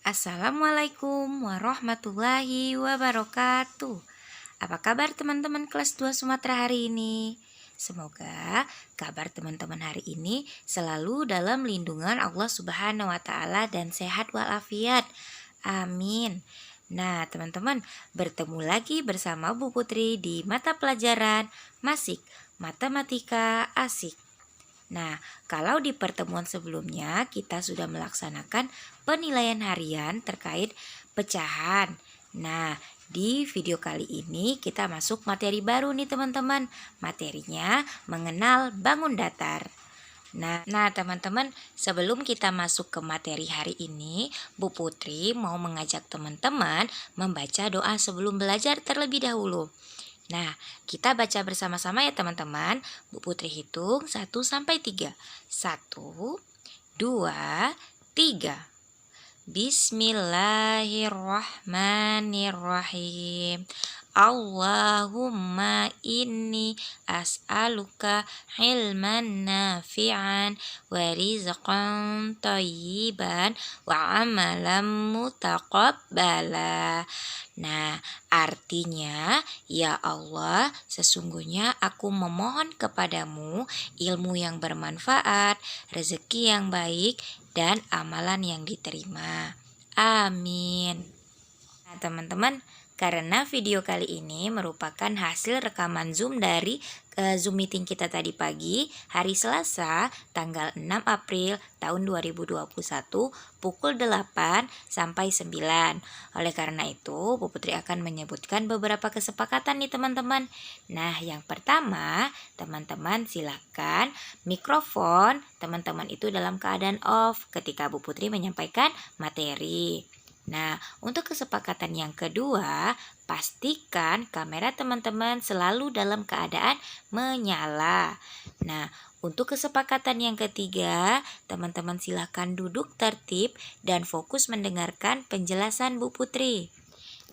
Assalamualaikum warahmatullahi wabarakatuh. Apa kabar teman-teman kelas 2 Sumatera hari ini? Semoga kabar teman-teman hari ini selalu dalam lindungan Allah Subhanahu wa taala dan sehat walafiat. Amin. Nah, teman-teman, bertemu lagi bersama Bu Putri di mata pelajaran Masik Matematika Asik. Nah, kalau di pertemuan sebelumnya kita sudah melaksanakan penilaian harian terkait pecahan. Nah, di video kali ini kita masuk materi baru nih teman-teman. Materinya mengenal bangun datar. Nah teman-teman, sebelum kita masuk ke materi hari ini, Bu Putri mau mengajak teman-teman membaca doa sebelum belajar terlebih dahulu. Nah, kita baca bersama-sama ya teman-teman. Bu Putri hitung 1 sampai 3. 1, 2, 3. Bismillahirrahmanirrahim. Allahumma inni as'aluka ilman nafi'an wa rizqan thayyiban wa amalan mutaqabbala. Nah, artinya, ya Allah, sesungguhnya aku memohon kepadamu ilmu yang bermanfaat, rezeki yang baik, dan amalan yang diterima. Amin. Nah, teman-teman, karena video kali ini merupakan hasil rekaman Zoom dari Zoom meeting kita tadi pagi, hari Selasa, tanggal 6 April tahun 2021, pukul 8 sampai 9. Oleh karena itu, Bu Putri akan menyebutkan beberapa kesepakatan nih teman-teman. Nah, yang pertama, teman-teman silakan mikrofon teman-teman itu dalam keadaan off ketika Bu Putri menyampaikan materi. Nah, untuk kesepakatan yang kedua, pastikan kamera teman-teman selalu dalam keadaan menyala. Nah, untuk kesepakatan yang ketiga, teman-teman silakan duduk tertib dan fokus mendengarkan penjelasan Bu Putri.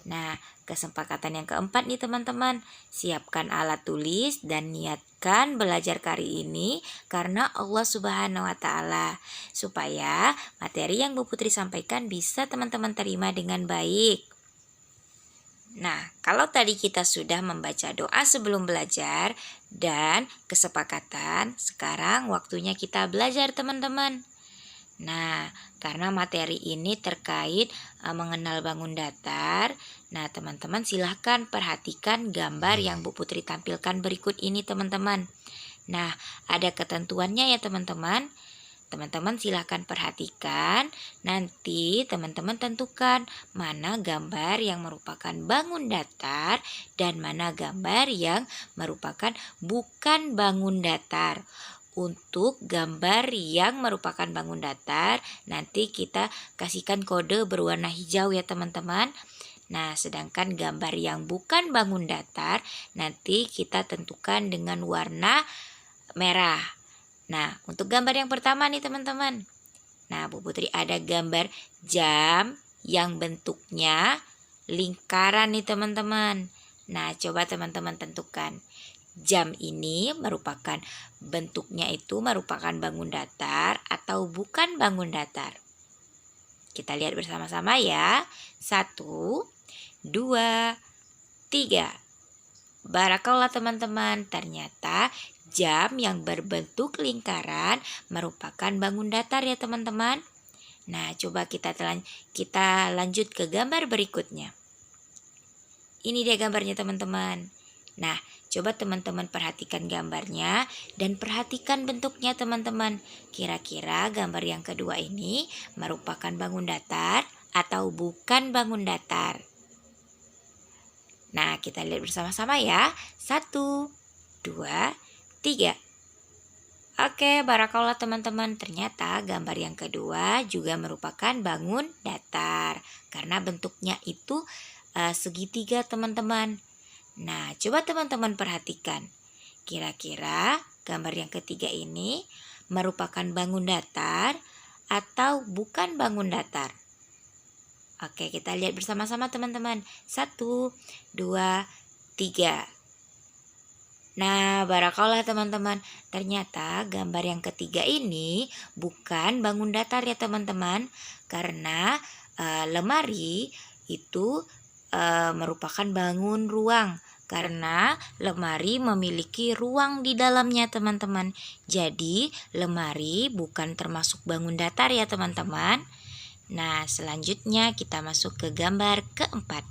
Nah, kesepakatan yang keempat nih teman-teman, siapkan alat tulis dan niatkan belajar kali ini karena Allah Subhanahu wa taala, supaya materi yang Bu Putri sampaikan bisa teman-teman terima dengan baik. Nah, kalau tadi kita sudah membaca doa sebelum belajar dan kesepakatan, sekarang waktunya kita belajar teman-teman. Nah, karena materi ini terkait mengenal bangun datar, nah teman-teman silahkan perhatikan gambar yang Bu Putri tampilkan berikut ini teman-teman. Nah, ada ketentuannya ya teman-teman. Teman-teman silahkan perhatikan, nanti teman-teman tentukan mana gambar yang merupakan bangun datar dan mana gambar yang merupakan bukan bangun datar. Untuk gambar yang merupakan bangun datar, nanti kita kasihkan kode berwarna hijau ya teman-teman. Nah, sedangkan gambar yang bukan bangun datar, nanti kita tentukan dengan warna merah. Nah, untuk gambar yang pertama nih teman-teman. Nah, Bu Putri ada gambar jam yang bentuknya lingkaran nih teman-teman. Nah, coba teman-teman tentukan. Jam ini bentuknya itu merupakan bangun datar atau bukan bangun datar. Kita lihat bersama-sama ya. 1, 2, 3. Barakallah teman-teman, ternyata jam yang berbentuk lingkaran merupakan bangun datar ya teman-teman. Nah, coba kita lanjut ke gambar berikutnya. Ini dia gambarnya teman-teman. Nah, coba teman-teman perhatikan gambarnya dan perhatikan bentuknya teman-teman. Kira-kira gambar yang kedua ini merupakan bangun datar atau bukan bangun datar? Nah, kita lihat bersama-sama ya. 1, 2, 3. Oke, barakallah teman-teman. Ternyata gambar yang kedua juga merupakan bangun datar karena bentuknya itu segitiga teman-teman. Nah, coba teman-teman perhatikan. Kira-kira gambar yang ketiga ini merupakan bangun datar atau bukan bangun datar? Oke, kita lihat bersama-sama teman-teman. 1, 2, 3. Nah, barakallah teman-teman. Ternyata gambar yang ketiga ini bukan bangun datar ya teman-teman. Karena lemari itu merupakan bangun ruang karena lemari memiliki ruang di dalamnya teman-teman. Jadi lemari bukan termasuk bangun datar ya teman-teman. Nah selanjutnya kita masuk ke gambar keempat.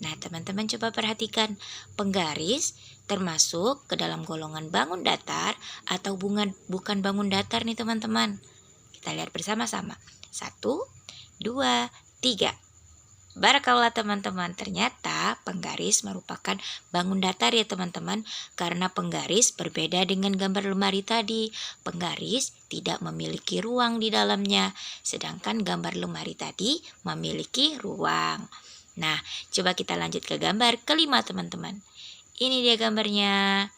Nah teman-teman coba perhatikan, penggaris termasuk ke dalam golongan bangun datar atau bukan bangun datar nih teman-teman. Kita lihat bersama-sama. 1, 2, 3. Barakallah teman-teman, ternyata penggaris merupakan bangun datar ya teman-teman. Karena penggaris berbeda dengan gambar lemari tadi. Penggaris tidak memiliki ruang di dalamnya, sedangkan gambar lemari tadi memiliki ruang. Nah, coba kita lanjut ke gambar kelima teman-teman. Ini dia gambarnya.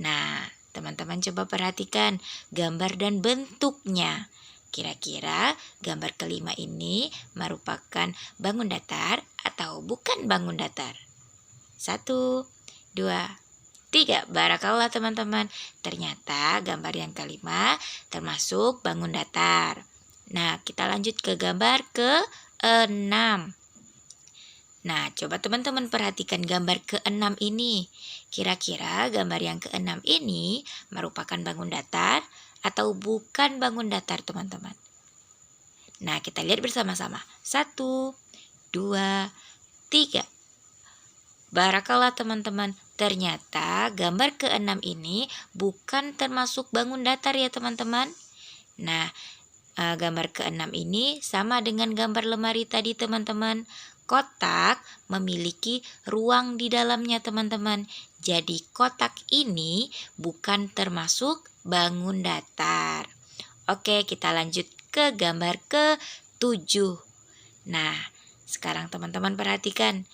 Nah, teman-teman coba perhatikan gambar dan bentuknya. Kira-kira gambar kelima ini merupakan bangun datar atau bukan bangun datar? 1, 2, 3. Barakallah teman-teman. Ternyata gambar yang kelima termasuk bangun datar. Nah, kita lanjut ke gambar ke-6. Nah, coba teman-teman perhatikan gambar ke-6 ini. Kira-kira gambar yang ke-6 ini merupakan bangun datar atau bukan bangun datar teman-teman? Nah kita lihat bersama-sama. 1, 2, 3. Barakallah teman-teman. Ternyata gambar ke-6 ini bukan termasuk bangun datar ya teman-teman. Nah gambar ke-6 ini sama dengan gambar lemari tadi teman-teman. Kotak memiliki ruang di dalamnya teman-teman. Jadi kotak ini bukan termasuk bangun datar. Oke, kita lanjut ke gambar ke-7. Nah, sekarang teman-teman perhatikan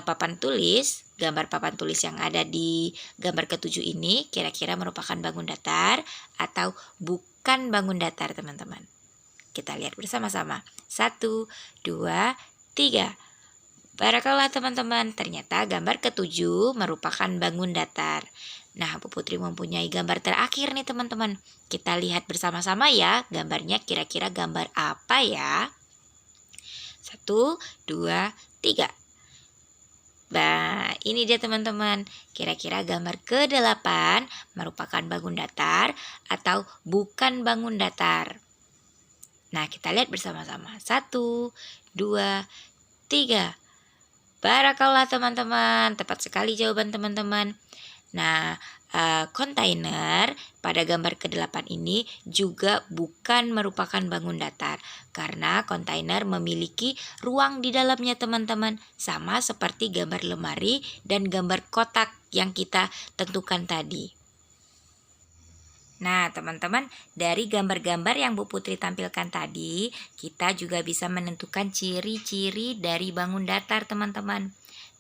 papan tulis, gambar papan tulis yang ada di gambar ke-7 ini kira-kira merupakan bangun datar atau bukan bangun datar teman-teman. Kita lihat bersama-sama. 1, 2, 3. Barakallah teman-teman, ternyata gambar ke-7 merupakan bangun datar. Nah, Bu Putri mempunyai gambar terakhir nih teman-teman. Kita lihat bersama-sama ya, gambarnya kira-kira gambar apa ya? 1, 2, 3. Nah, ini dia teman-teman. Kira-kira gambar ke-8 merupakan bangun datar atau bukan bangun datar? Nah, kita lihat bersama-sama. 1, 2, 3. Barakallah teman-teman, tepat sekali jawaban teman-teman. Nah, kontainer pada gambar ke-8 ini juga bukan merupakan bangun datar karena kontainer memiliki ruang di dalamnya teman-teman, sama seperti gambar lemari dan gambar kotak yang kita tentukan tadi. Nah teman-teman, dari gambar-gambar yang Bu Putri tampilkan tadi, kita juga bisa menentukan ciri-ciri dari bangun datar teman-teman.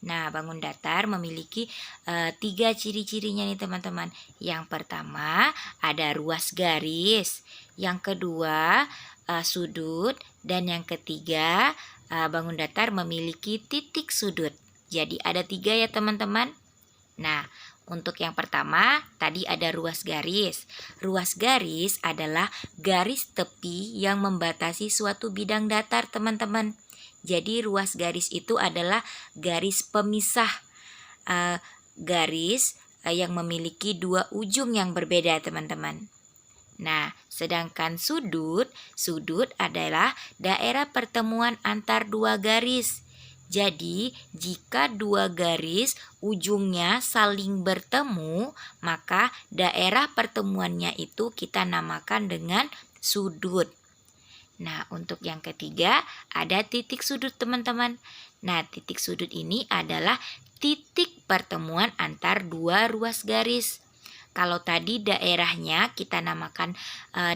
Nah bangun datar memiliki 3 ciri-cirinya nih teman-teman. Yang pertama ada ruas garis, yang kedua sudut, dan yang ketiga bangun datar memiliki titik sudut. Jadi ada 3 ya teman-teman. Nah untuk yang pertama, tadi ada ruas garis. Ruas garis adalah garis tepi yang membatasi suatu bidang datar, teman-teman. Jadi ruas garis itu adalah garis pemisah garis yang memiliki 2 ujung yang berbeda, teman-teman. Nah, sedangkan sudut adalah daerah pertemuan antar 2 garis. Jadi, jika 2 garis ujungnya saling bertemu, maka daerah pertemuannya itu kita namakan dengan sudut. Nah, untuk yang ketiga ada titik sudut teman-teman. Nah, titik sudut ini adalah titik pertemuan antar 2 ruas garis. Kalau tadi daerahnya kita namakan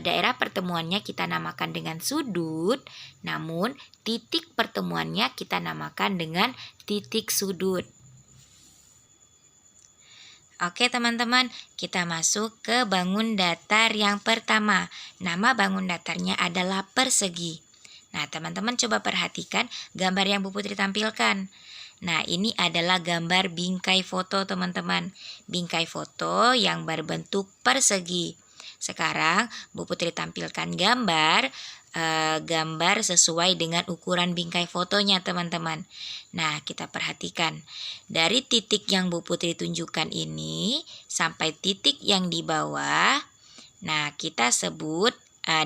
daerah pertemuannya kita namakan dengan sudut, namun titik pertemuannya kita namakan dengan titik sudut. Oke teman-teman, kita masuk ke bangun datar yang pertama. Nama bangun datarnya adalah persegi. Nah teman-teman coba perhatikan gambar yang Bu Putri tampilkan. Nah ini adalah gambar bingkai foto teman-teman. Bingkai foto yang berbentuk persegi. Sekarang Bu Putri tampilkan gambar gambar sesuai dengan ukuran bingkai fotonya teman-teman. Nah, kita perhatikan. Dari titik yang Bu Putri tunjukkan ini sampai titik yang di bawah. Nah, kita sebut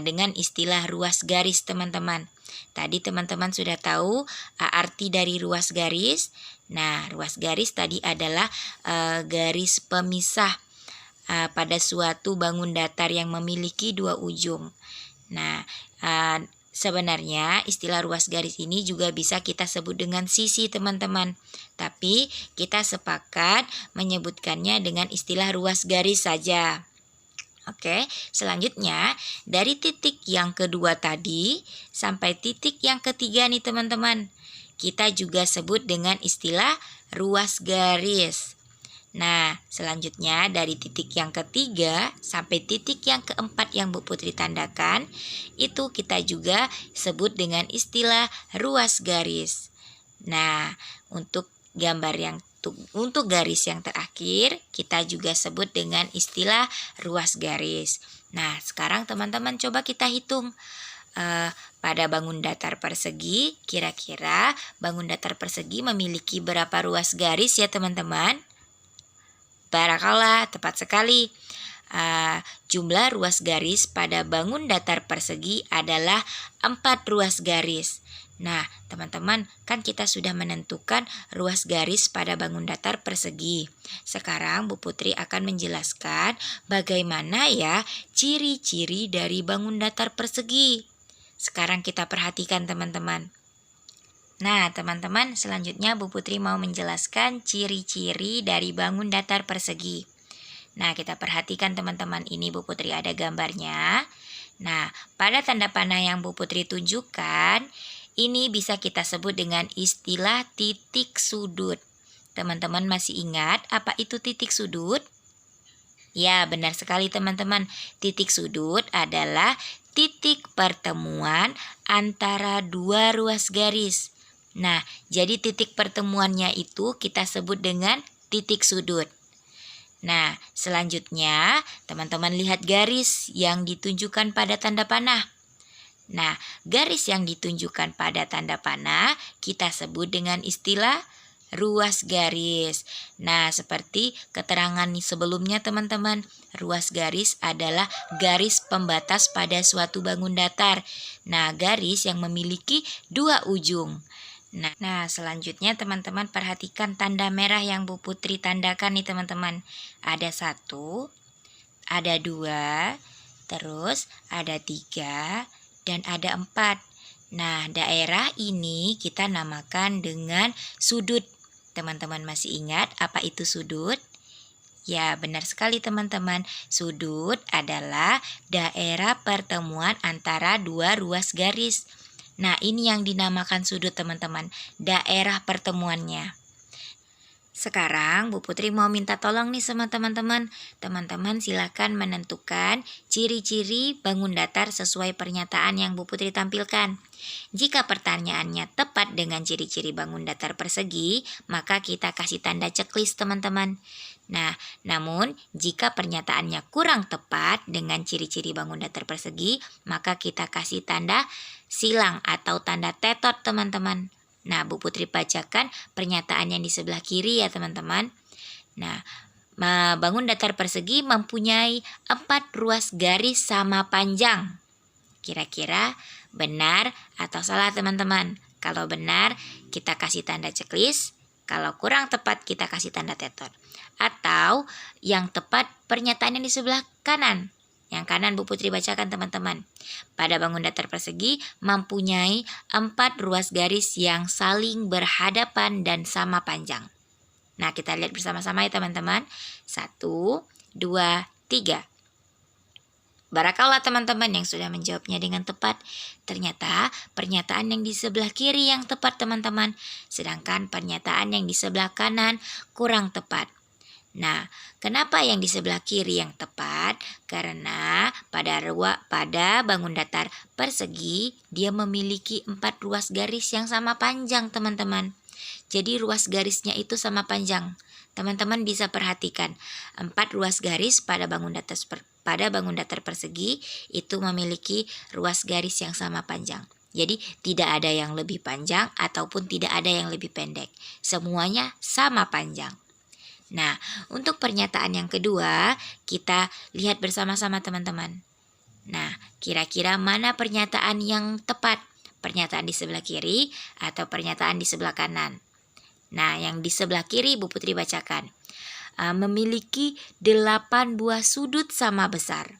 dengan istilah ruas garis teman-teman. Tadi teman-teman sudah tahu arti dari ruas garis. Nah, ruas garis tadi adalah garis pemisah pada suatu bangun datar yang memiliki dua ujung. Nah, sebenarnya istilah ruas garis ini juga bisa kita sebut dengan sisi teman-teman. Tapi kita sepakat menyebutkannya dengan istilah ruas garis saja. Oke, selanjutnya dari titik yang kedua tadi sampai titik yang ketiga nih teman-teman. Kita juga sebut dengan istilah ruas garis. Nah, selanjutnya dari titik yang ketiga sampai titik yang keempat yang Bu Putri tandakan, itu kita juga sebut dengan istilah ruas garis. Nah, untuk garis yang terakhir, kita juga sebut dengan istilah ruas garis. Nah, sekarang teman-teman coba kita hitung. Pada bangun datar persegi, kira-kira bangun datar persegi memiliki berapa ruas garis ya teman-teman? Barakallah, tepat sekali. Jumlah ruas garis pada bangun datar persegi adalah 4 ruas garis. Nah, teman-teman, kan kita sudah menentukan ruas garis pada bangun datar persegi. Sekarang Bu Putri akan menjelaskan bagaimana ya ciri-ciri dari bangun datar persegi. Sekarang kita perhatikan teman-teman. Nah, teman-teman, selanjutnya Bu Putri mau menjelaskan ciri-ciri dari bangun datar persegi. Nah, kita perhatikan teman-teman, ini Bu Putri ada gambarnya. Nah, pada tanda panah yang Bu Putri tunjukkan, ini bisa kita sebut dengan istilah titik sudut. Teman-teman masih ingat apa itu titik sudut? Ya, benar sekali teman-teman. Titik sudut adalah titik pertemuan antara dua ruas garis. Nah, jadi titik pertemuannya itu kita sebut dengan titik sudut. Nah, selanjutnya teman-teman lihat garis yang ditunjukkan pada tanda panah. Nah, garis yang ditunjukkan pada tanda panah kita sebut dengan istilah ruas garis. Nah, seperti keterangan sebelumnya teman-teman, ruas garis adalah garis pembatas pada suatu bangun datar. Nah, garis yang memiliki dua ujung. Nah, selanjutnya teman-teman perhatikan tanda merah yang Bu Putri tandakan nih teman-teman. Ada 1, ada 2, terus ada 3, dan ada 4. Nah, daerah ini kita namakan dengan sudut. Teman-teman masih ingat apa itu sudut? Ya, benar sekali teman-teman. Sudut adalah daerah pertemuan antara dua ruas garis. Nah, ini yang dinamakan sudut teman-teman, daerah pertemuannya. Sekarang Bu Putri mau minta tolong nih sama teman-teman. Teman-teman silakan menentukan ciri-ciri bangun datar sesuai pernyataan yang Bu Putri tampilkan. Jika pertanyaannya tepat dengan ciri-ciri bangun datar persegi, maka kita kasih tanda checklist teman-teman. Nah, namun jika pernyataannya kurang tepat dengan ciri-ciri bangun datar persegi, maka kita kasih tanda silang atau tanda tetot teman-teman. Nah, Bu Putri bacakan pernyataan yang di sebelah kiri ya teman-teman. Nah, bangun datar persegi mempunyai 4 ruas garis sama panjang. Kira-kira benar atau salah teman-teman? Kalau benar, kita kasih tanda checklist. Kalau kurang tepat, kita kasih tanda tetot. Atau yang tepat pernyataan yang di sebelah kanan. Yang kanan Bu Putri bacakan teman-teman. Pada bangun datar persegi mempunyai 4 ruas garis yang saling berhadapan dan sama panjang. Nah, kita lihat bersama-sama ya teman-teman. 1, 2, 3. Barakallah teman-teman yang sudah menjawabnya dengan tepat. Ternyata pernyataan yang di sebelah kiri yang tepat teman-teman. Sedangkan pernyataan yang di sebelah kanan kurang tepat. Nah, kenapa yang di sebelah kiri yang tepat? Karena pada bangun datar persegi dia memiliki 4 ruas garis yang sama panjang teman-teman. Jadi ruas garisnya itu sama panjang. Teman-teman bisa perhatikan 4 ruas garis pada bangun datar persegi itu memiliki ruas garis yang sama panjang. Jadi tidak ada yang lebih panjang ataupun tidak ada yang lebih pendek. Semuanya sama panjang. Nah, untuk pernyataan yang kedua, kita lihat bersama-sama teman-teman. Nah, kira-kira mana pernyataan yang tepat? Pernyataan di sebelah kiri atau pernyataan di sebelah kanan? Nah, yang di sebelah kiri Bu Putri bacakan. Memiliki 8 buah sudut sama besar.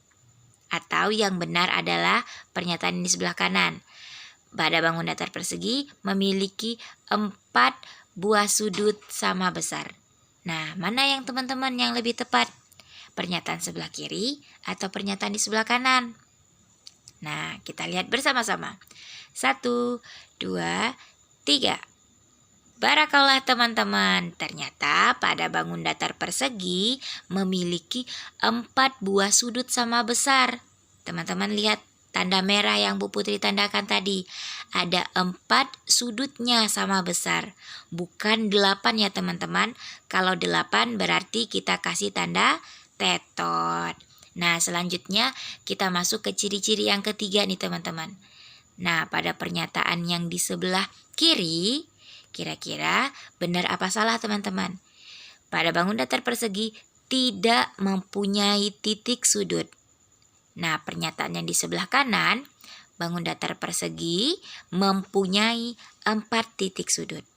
Atau yang benar adalah pernyataan di sebelah kanan. Pada bangun datar persegi memiliki 4 buah sudut sama besar. Nah, mana yang teman-teman yang lebih tepat? Pernyataan sebelah kiri atau pernyataan di sebelah kanan? Nah, kita lihat bersama-sama. 1, 2, 3. Barakallah teman-teman. Ternyata pada bangun datar persegi memiliki 4 buah sudut sama besar. Teman-teman lihat tanda merah yang Bu Putri tandakan tadi. Ada 4 sudutnya sama besar. Bukan 8 ya teman-teman. Kalau 8 berarti kita kasih tanda tetot. Nah, selanjutnya kita masuk ke ciri-ciri yang ketiga nih teman-teman. Nah, pada pernyataan yang di sebelah kiri, kira-kira benar apa salah teman-teman? Pada bangun datar persegi tidak mempunyai titik sudut. Nah, pernyataan yang di sebelah kanan, bangun datar persegi mempunyai 4 titik sudut.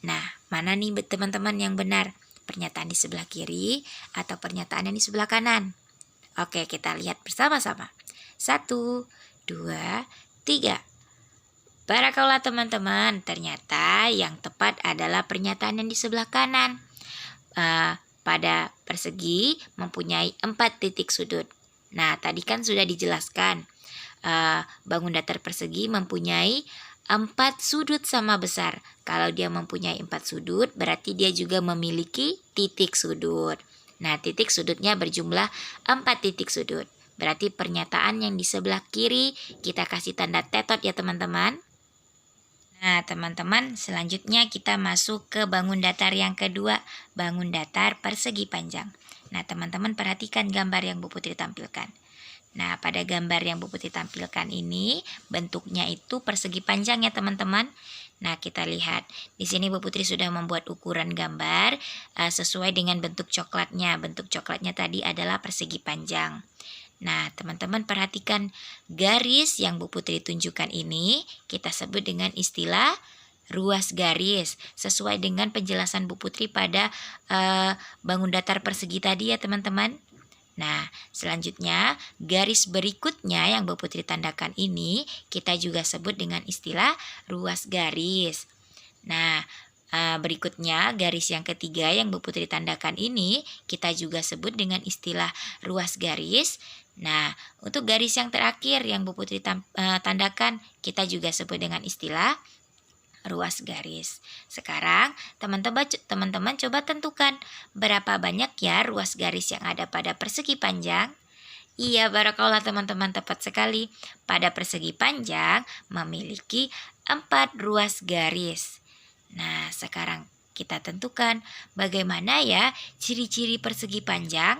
Nah, mana nih teman-teman yang benar? Pernyataan di sebelah kiri atau pernyataan yang di sebelah kanan? Oke, kita lihat bersama-sama. 1, 2, 3. Barakallah teman-teman, ternyata yang tepat adalah pernyataan yang di sebelah kanan. Pada persegi mempunyai 4 titik sudut. Nah, tadi kan sudah dijelaskan. Bangun datar persegi mempunyai 4 sudut sama besar. Kalau dia mempunyai 4 sudut, berarti dia juga memiliki titik sudut. Nah, titik sudutnya berjumlah 4 titik sudut. Berarti pernyataan yang di sebelah kiri kita kasih tanda tetot ya teman-teman. Nah, teman-teman, selanjutnya kita masuk ke bangun datar yang kedua, bangun datar persegi panjang. Nah, teman-teman perhatikan gambar yang Bu Putri tampilkan. Nah, pada gambar yang Bu Putri tampilkan ini bentuknya itu persegi panjang ya teman-teman. Nah, kita lihat di sini Bu Putri sudah membuat ukuran gambar sesuai dengan bentuk coklatnya. Bentuk coklatnya tadi adalah persegi panjang. Nah, teman-teman perhatikan garis yang Bu Putri tunjukkan ini kita sebut dengan istilah ruas garis. Sesuai dengan penjelasan Bu Putri pada bangun datar persegi tadi ya teman-teman. Nah, selanjutnya garis berikutnya yang Bu Putri tandakan ini kita juga sebut dengan istilah ruas garis. Nah, berikutnya garis yang ketiga yang Bu Putri tandakan ini kita juga sebut dengan istilah ruas garis. Nah, untuk garis yang terakhir yang Bu Putri tandakan kita juga sebut dengan istilah ruas garis. Sekarang teman-teman coba tentukan berapa banyak ya ruas garis yang ada pada persegi panjang. Iya, barakallah teman-teman, tepat sekali. Pada persegi panjang memiliki 4 ruas garis. Nah, sekarang kita tentukan bagaimana ya ciri-ciri persegi panjang.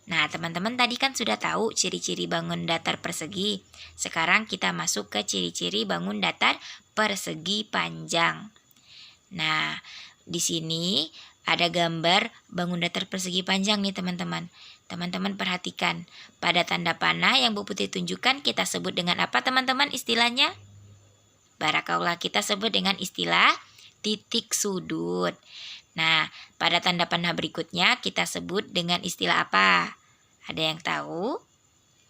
Nah, teman-teman tadi kan sudah tahu ciri-ciri bangun datar persegi. Sekarang kita masuk ke ciri-ciri bangun datar persegi panjang. Nah, di sini ada gambar bangun datar persegi panjang nih teman-teman. Teman-teman perhatikan, pada tanda panah yang Bu Putri tunjukkan kita sebut dengan apa teman-teman istilahnya? Barakallah, kita sebut dengan istilah titik sudut. Nah, pada tanda panah berikutnya kita sebut dengan istilah apa? Ada yang tahu?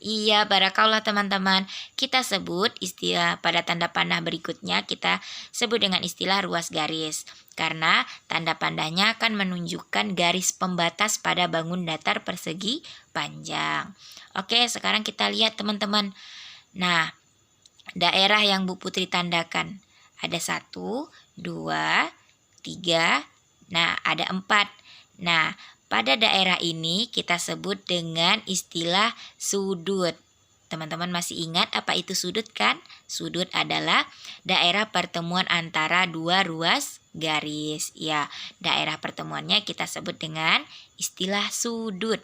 Iya, barakallah teman-teman. Kita sebut istilah pada tanda panah berikutnya kita sebut dengan istilah ruas garis. Karena tanda panahnya akan menunjukkan garis pembatas pada bangun datar persegi panjang. Oke, sekarang kita lihat teman-teman. Nah, daerah yang Bu Putri tandakan. Ada 1, 2, 3, nah ada 4. Nah, pada daerah ini kita sebut dengan istilah sudut. Teman-teman masih ingat apa itu sudut kan? Sudut adalah daerah pertemuan antara dua ruas garis. Ya, daerah pertemuannya kita sebut dengan istilah sudut.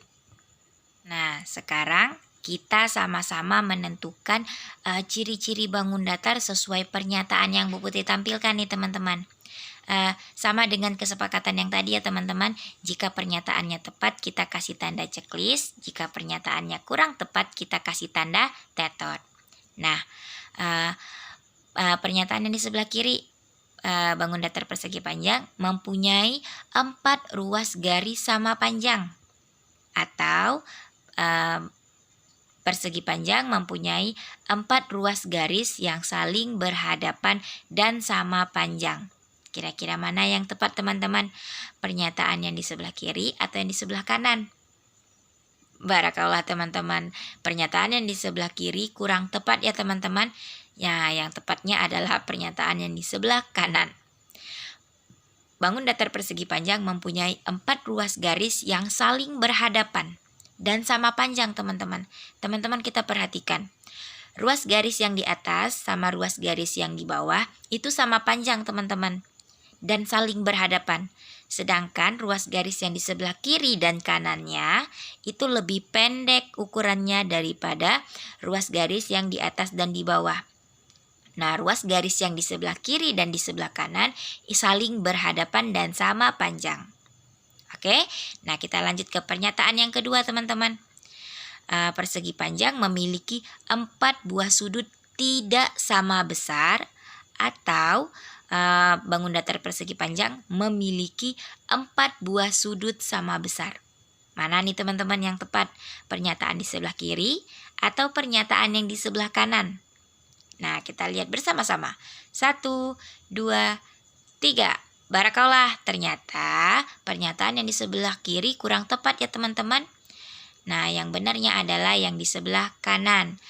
Nah, sekarang kita sama-sama menentukan ciri-ciri bangun datar sesuai pernyataan yang Bu Putri tampilkan nih teman-teman. Sama dengan kesepakatan yang tadi ya teman-teman, jika pernyataannya tepat kita kasih tanda checklist, jika pernyataannya kurang tepat kita kasih tanda tetot. Nah, pernyataan yang di sebelah kiri, bangun datar persegi panjang mempunyai 4 ruas garis sama panjang, atau persegi panjang mempunyai 4 ruas garis yang saling berhadapan dan sama panjang. Kira-kira mana yang tepat teman-teman? Pernyataan yang di sebelah kiri atau yang di sebelah kanan? Barakallah teman-teman. Pernyataan yang di sebelah kiri kurang tepat ya teman-teman. Ya, yang tepatnya adalah pernyataan yang di sebelah kanan. Bangun datar persegi panjang mempunyai 4 ruas garis yang saling berhadapan dan sama panjang teman-teman. Teman-teman kita perhatikan. Ruas garis yang di atas sama ruas garis yang di bawah itu sama panjang teman-teman dan saling berhadapan. Sedangkan ruas garis yang di sebelah kiri dan kanannya itu lebih pendek ukurannya daripada ruas garis yang di atas dan di bawah. Nah, ruas garis yang di sebelah kiri dan di sebelah kanan saling berhadapan dan sama panjang. Oke, nah kita lanjut ke pernyataan yang kedua teman-teman. Persegi panjang memiliki 4 buah sudut tidak sama besar, atau bangun datar persegi panjang memiliki 4 buah sudut sama besar. Mana nih teman-teman yang tepat? Pernyataan di sebelah kiri atau pernyataan yang di sebelah kanan? Nah, kita lihat bersama-sama. 1, 2, 3. Barakallah, ternyata pernyataan yang di sebelah kiri kurang tepat ya teman-teman. Nah, yang benarnya adalah yang di sebelah kanan.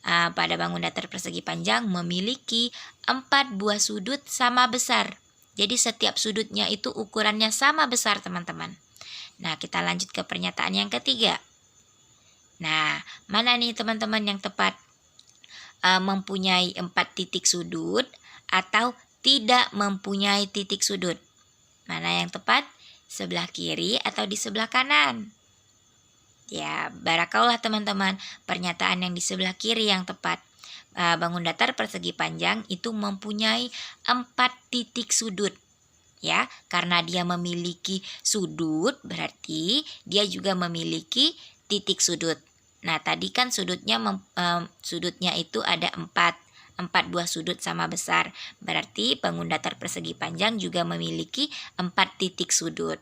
Pada bangun datar persegi panjang memiliki 4 buah sudut sama besar. Jadi setiap sudutnya itu ukurannya sama besar teman-teman. Nah, kita lanjut ke pernyataan yang ketiga. Nah, mana nih teman-teman yang tepat? Mempunyai 4 titik sudut atau tidak mempunyai titik sudut? Mana yang tepat? Sebelah kiri atau di sebelah kanan? Ya, barakallah teman-teman, pernyataan yang di sebelah kiri yang tepat. Bangun datar persegi panjang itu mempunyai 4 titik sudut. Ya, karena dia memiliki sudut berarti dia juga memiliki titik sudut. Nah, tadi kan sudutnya itu ada 4 buah sudut sama besar. Berarti bangun datar persegi panjang juga memiliki 4 titik sudut.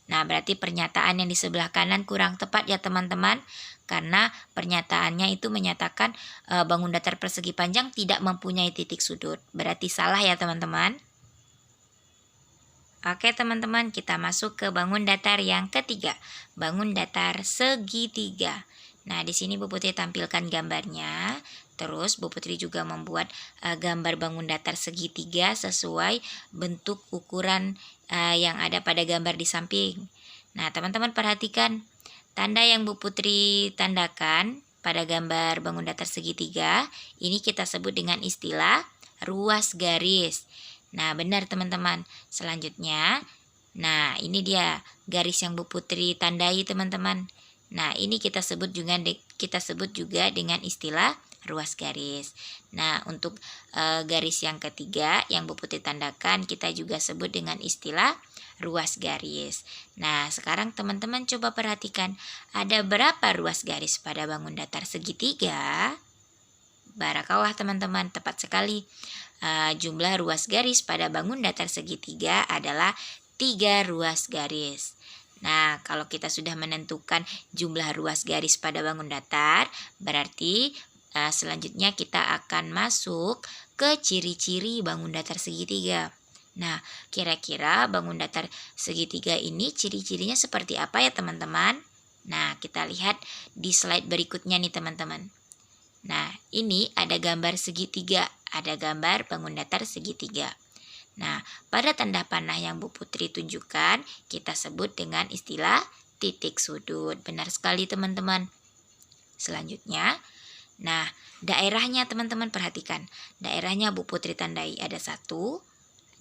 Nah, berarti pernyataan yang di sebelah kanan kurang tepat ya teman-teman. Karena pernyataannya itu menyatakan bangun datar persegi panjang tidak mempunyai titik sudut. Berarti salah ya teman-teman. Oke teman-teman, kita masuk ke bangun datar yang ketiga. Bangun datar segitiga. Nah, di sini Bu Putri tampilkan gambarnya. Terus Bu Putri juga membuat gambar bangun datar segitiga sesuai bentuk ukuran yang ada pada gambar di samping. Nah, teman-teman perhatikan tanda yang Bu Putri tandakan pada gambar bangun datar segitiga. Ini kita sebut dengan istilah ruas garis. Nah, benar teman-teman. Selanjutnya, nah ini dia garis yang Bu Putri tandai teman-teman. Nah, ini kita sebut juga dengan istilah ruas garis. Nah, untuk garis yang ketiga yang Bu Putri tandakan kita juga sebut dengan istilah ruas garis. Nah, sekarang teman-teman coba perhatikan, ada berapa ruas garis pada bangun datar segitiga? Barakallah teman-teman, tepat sekali. Jumlah ruas garis pada bangun datar segitiga adalah 3 ruas garis. Nah, kalau kita sudah menentukan jumlah ruas garis pada bangun datar, berarti selanjutnya kita akan masuk ke ciri-ciri bangun datar segitiga. Nah, kira-kira bangun datar segitiga ini ciri-cirinya seperti apa ya teman-teman? Nah, kita lihat di slide berikutnya nih teman-teman. Nah, ini ada gambar segitiga, ada gambar bangun datar segitiga. Nah, pada tanda panah yang Bu Putri tunjukkan, kita sebut dengan istilah titik sudut. Benar sekali teman-teman. Selanjutnya, nah daerahnya teman-teman perhatikan. Daerahnya Bu Putri tandai ada 1, 2,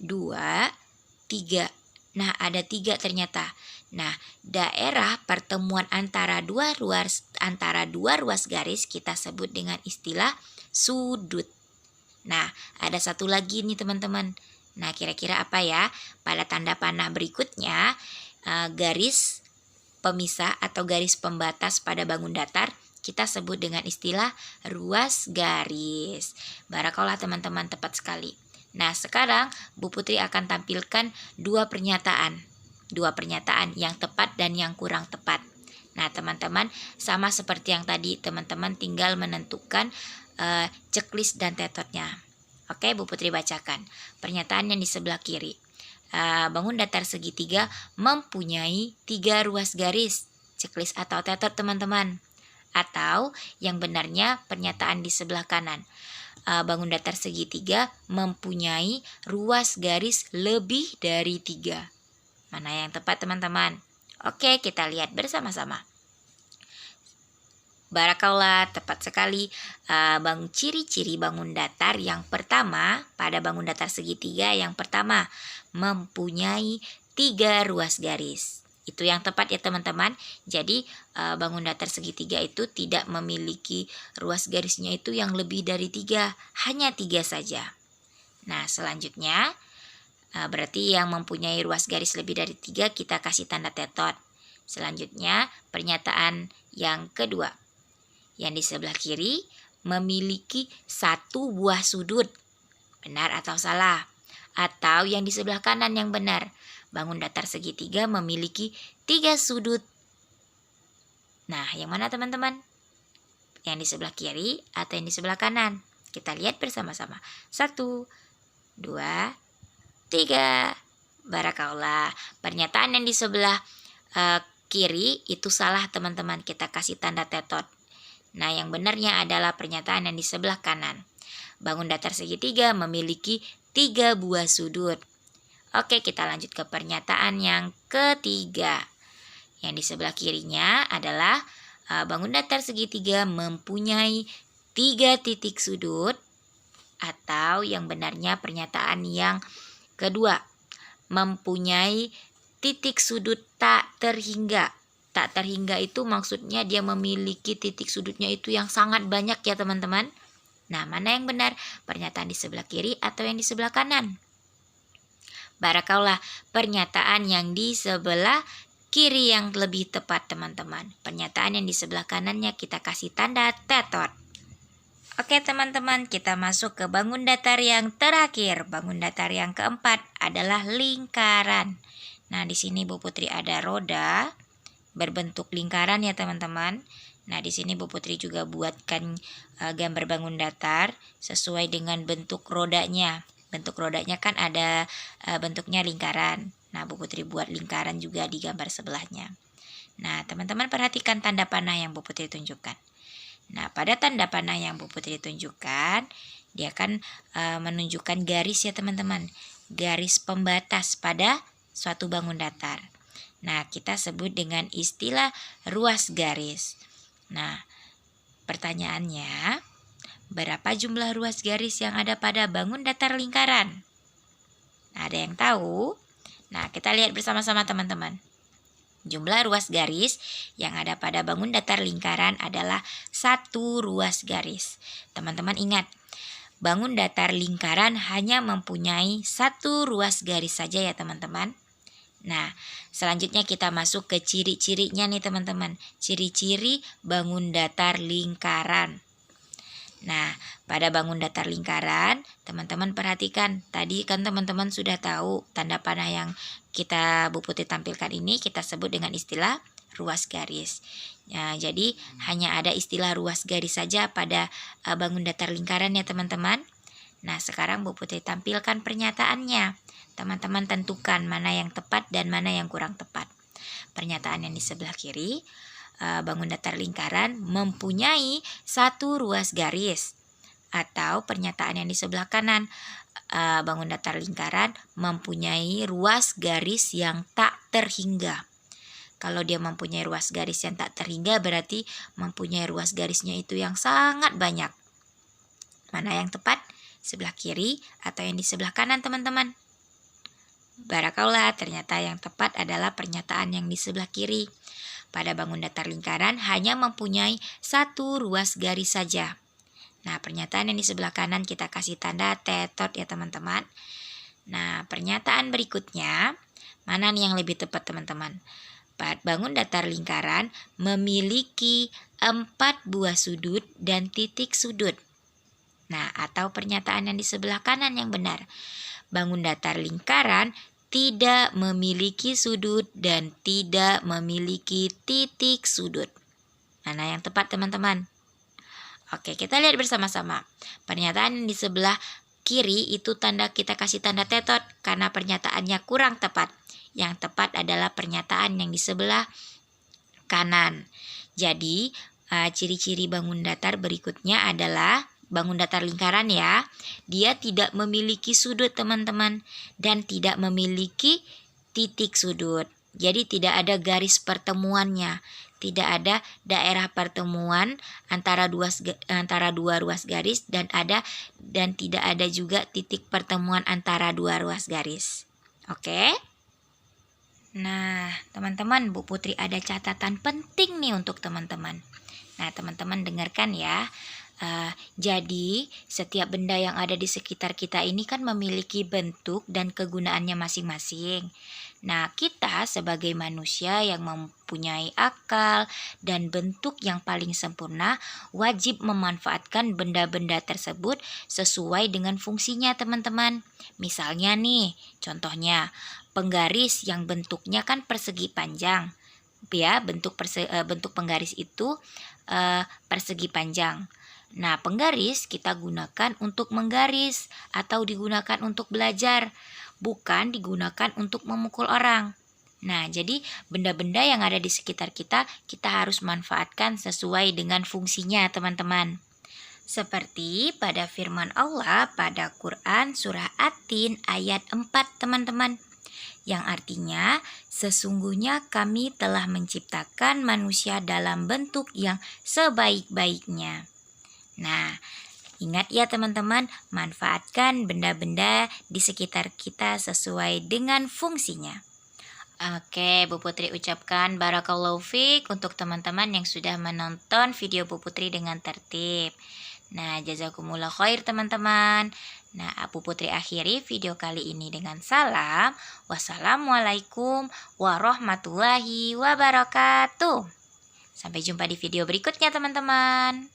3. Nah, ada 3 ternyata. Nah, daerah pertemuan antara dua ruas garis kita sebut dengan istilah sudut. Nah, ada satu lagi nih teman-teman. Nah, kira-kira apa ya? Pada tanda panah berikutnya, garis pemisah atau garis pembatas pada bangun datar kita sebut dengan istilah ruas garis. Barakallah teman-teman, tepat sekali. Nah, sekarang Bu Putri akan tampilkan dua pernyataan yang tepat dan yang kurang tepat. Nah, teman-teman, sama seperti yang tadi, teman-teman tinggal menentukan checklist dan tetotnya. Oke, Bu Putri bacakan. Pernyataan yang di sebelah kiri. Bangun datar segitiga mempunyai 3 ruas garis. Checklist atau tetot teman-teman. Atau yang benarnya pernyataan di sebelah kanan. Bangun datar segitiga mempunyai ruas garis lebih dari 3. Mana yang tepat teman-teman? Oke, kita lihat bersama-sama. Barakallah, tepat sekali. Ciri-ciri bangun datar yang pertama pada bangun datar segitiga yang pertama mempunyai 3 ruas garis. Itu yang tepat ya teman-teman. Jadi bangun datar segitiga itu tidak memiliki ruas garisnya itu yang lebih dari 3, hanya 3 saja. Nah, selanjutnya berarti yang mempunyai ruas garis lebih dari 3 kita kasih tanda tetot. Selanjutnya pernyataan yang kedua. Yang di sebelah kiri memiliki 1 buah sudut. Benar atau salah? Atau yang di sebelah kanan yang benar. Bangun datar segitiga memiliki 3 sudut. Nah, yang mana teman-teman? Yang di sebelah kiri atau yang di sebelah kanan? Kita lihat bersama-sama. 1, 2, 3. Barakallah. Pernyataan yang di sebelah kiri itu salah teman-teman. Kita kasih tanda tetot. Nah, yang benarnya adalah pernyataan yang di sebelah kanan. Bangun datar segitiga memiliki 3 buah sudut. Oke, kita lanjut ke pernyataan yang ketiga. Yang di sebelah kirinya adalah bangun datar segitiga mempunyai 3 titik sudut. Atau yang benarnya pernyataan yang kedua, mempunyai titik sudut tak terhingga. Tak terhingga itu maksudnya dia memiliki titik sudutnya itu yang sangat banyak ya teman-teman. Nah, mana yang benar? Pernyataan di sebelah kiri atau yang di sebelah kanan? Barakallah, pernyataan yang di sebelah kiri yang lebih tepat teman-teman. Pernyataan yang di sebelah kanannya kita kasih tanda tetot. Oke teman-teman, kita masuk ke bangun datar yang terakhir. Bangun datar yang keempat adalah lingkaran. Nah, di sini Bu Putri ada roda berbentuk lingkaran ya teman-teman. Nah, di sini Bu Putri juga buatkan gambar bangun datar sesuai dengan bentuk rodanya. Bentuk rodanya kan ada bentuknya lingkaran. Nah, Bu Putri buat lingkaran juga di gambar sebelahnya. Nah, teman-teman perhatikan tanda panah yang Bu Putri tunjukkan. Nah, pada tanda panah yang Bu Putri tunjukkan, dia akan menunjukkan garis ya teman-teman. Garis pembatas pada suatu bangun datar. Nah, kita sebut dengan istilah ruas garis. Nah, pertanyaannya, berapa jumlah ruas garis yang ada pada bangun datar lingkaran? Nah, ada yang tahu? Nah, kita lihat bersama-sama teman-teman. Jumlah ruas garis yang ada pada bangun datar lingkaran adalah 1 ruas garis. Teman-teman ingat, bangun datar lingkaran hanya mempunyai 1 ruas garis saja ya teman-teman. Nah, selanjutnya kita masuk ke ciri-cirinya nih teman-teman. Ciri-ciri bangun datar lingkaran. Nah, pada bangun datar lingkaran, teman-teman perhatikan. Tadi kan teman-teman sudah tahu tanda panah yang Bu Putri tampilkan ini kita sebut dengan istilah ruas garis. Nah, jadi hanya ada istilah ruas garis saja pada bangun datar lingkaran ya teman-teman. Nah, sekarang Bu Putri tampilkan pernyataannya. Teman-teman tentukan mana yang tepat dan mana yang kurang tepat. Pernyataan yang di sebelah kiri, bangun datar lingkaran mempunyai 1 ruas garis. Atau pernyataan yang di sebelah kanan, bangun datar lingkaran mempunyai ruas garis yang tak terhingga. Kalau dia mempunyai ruas garis yang tak terhingga berarti mempunyai ruas garisnya itu yang sangat banyak. Mana yang tepat? Sebelah kiri atau yang di sebelah kanan teman-teman? Barakallah, ternyata yang tepat adalah pernyataan yang di sebelah kiri. Pada bangun datar lingkaran hanya mempunyai satu ruas garis saja. Nah, pernyataan yang di sebelah kanan kita kasih tanda tetot ya teman-teman. Nah, pernyataan berikutnya, mana nih yang lebih tepat teman-teman? Bangun datar lingkaran memiliki 4 buah sudut dan titik sudut. Nah, atau pernyataan yang di sebelah kanan yang benar. Bangun datar lingkaran tidak memiliki sudut dan tidak memiliki titik sudut. Mana yang tepat teman-teman? Oke, kita lihat bersama-sama. Pernyataan yang di sebelah kiri itu kita kasih tanda tetot karena pernyataannya kurang tepat. Yang tepat adalah pernyataan yang di sebelah kanan. Jadi, ciri-ciri bangun datar berikutnya adalah bangun datar lingkaran ya. Dia tidak memiliki sudut teman-teman dan tidak memiliki titik sudut. Jadi tidak ada garis pertemuannya. Tidak ada daerah pertemuan antara dua ruas garis dan tidak ada juga titik pertemuan antara dua ruas garis. Oke? Nah, teman-teman, Bu Putri ada catatan penting nih untuk teman-teman. Nah, teman-teman dengarkan ya. Jadi, setiap benda yang ada di sekitar kita ini kan memiliki bentuk dan kegunaannya masing-masing. Nah, kita sebagai manusia yang mempunyai akal dan bentuk yang paling sempurna wajib memanfaatkan benda-benda tersebut sesuai dengan fungsinya, teman-teman. Misalnya nih, contohnya penggaris yang bentuknya kan persegi panjang. Ya, bentuk penggaris itu persegi panjang. Nah, penggaris kita gunakan untuk menggaris atau digunakan untuk belajar, bukan digunakan untuk memukul orang. Nah, jadi benda-benda yang ada di sekitar kita harus manfaatkan sesuai dengan fungsinya, teman-teman. Seperti pada firman Allah pada Quran surah At-Tin ayat 4, teman-teman. Yang artinya, sesungguhnya kami telah menciptakan manusia dalam bentuk yang sebaik-baiknya. Nah, ingat ya teman-teman, manfaatkan benda-benda di sekitar kita sesuai dengan fungsinya. Oke, Bu Putri ucapkan barakallahu fiik untuk teman-teman yang sudah menonton video Bu Putri dengan tertib. Nah, jazakumullah khair teman-teman. Nah, Bu Putri akhiri video kali ini dengan salam. Wassalamualaikum warahmatullahi wabarakatuh. Sampai jumpa di video berikutnya teman-teman.